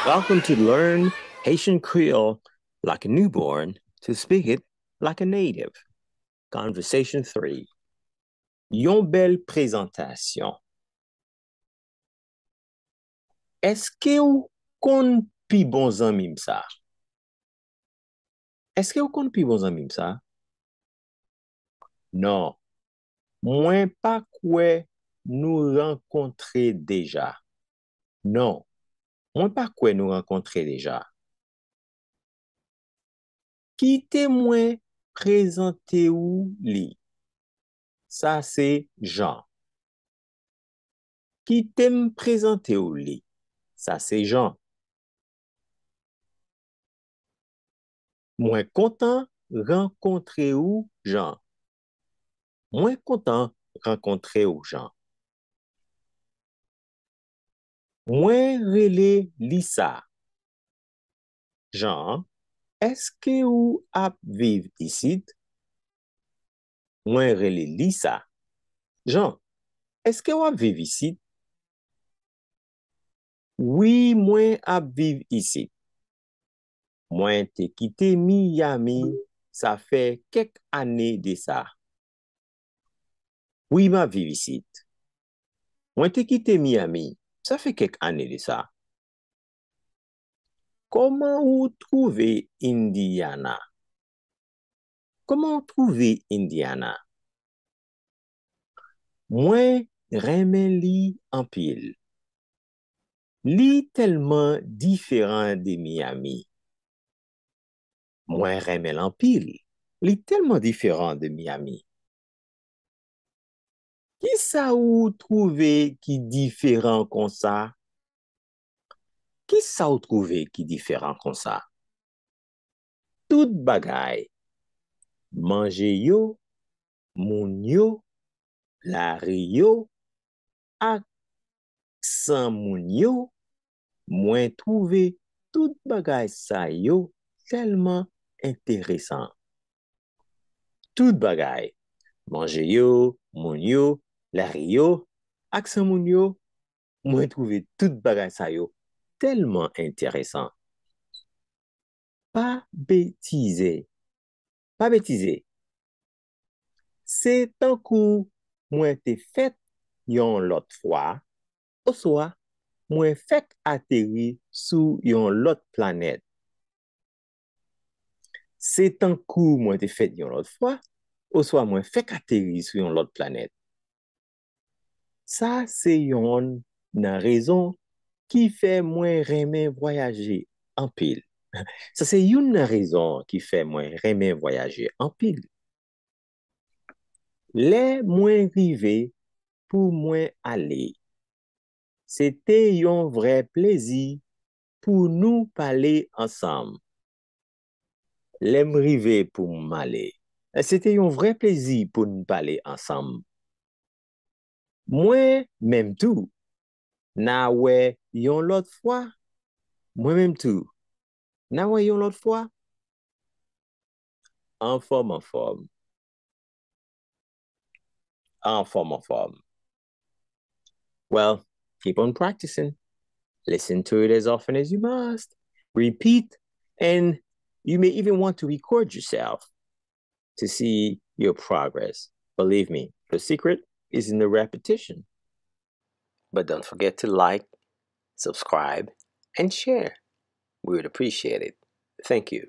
Welcome to Learn Haitian Creole like a newborn to speak it like a native. Conversation 3. Yon belle présentation. Est-ce que ou kon pi bon zanmim sa? Est-ce que ou kon pi bon zanmim sa? Non. Mwen pa kwe nou renkontre deja. Non. Mwen pa kwe nou renkontre deja. Ki te mwen prezante ou li? Ça, c'est Jean. Qui t'aime présenter ou li? Ça, c'est Jean. Moins content rencontrer ou Jean. Moins content rencontrer ou Jean. Moins relé Lisa. Jean, est-ce que ou ap vive ici? Moins relé Lisa. Jean, est-ce que ou ap vive ici? Oui, moins ap vive ici. Moins te quitté Miami, ça fait quelques années de ça. Oui, ma vive ici. Moi, te quitté Miami, ça fait quelques années de ça. Comment vous trouvez Indiana? Comment trouver Indiana? Moi, remè li en pile. Li tellement différent de Miami. Moi, remè en pile. Li tellement différent de Miami. Qui ça ou trouver qui différent comme ça? Qui ça ou trouver qui différent comme ça? Tout bagay. Manger yo, moun yo, la yo, ak san moun yo, mwen trouve tout bagay sa yo tellement intéressant. Tout bagay. Manger yo, moun yo, la yo, ak san moun yo, mwen trouve tout bagay sa yo tellement intéressant. Pas bêtiser. Pas bêtiser. C'est tant kou mwen te fait yon lot fwa, ou soit mwen fek atterri sou yon lot planète. C'est tant kou mwen te fait yon lot fwa, ou soit mwen fek atterri sou yon lot planète. Ça, c'est yon nan raison qui fait mwen reme voyager en pile. Ça, c'est yon nan raison qui fait mwen reme voyager en pile. Le mwen rive pour mwen aller. C'était yon vrai plaisir pour nous parler ensemble. L'aime rive pour m'aller. C'était un vrai plaisir pour nous parler ensemble. Moi, même tout. Na we yon l'autre fois. Moi, même tout. Na we yon l'autre fois. En forme, en forme. En forme, en forme. Well, keep on practicing. Listen to it as often as you must. Repeat, and you may even want to record yourself to see your progress. Believe me, the secret is in the repetition. But don't forget to like, subscribe, and share. We would appreciate it. Thank you.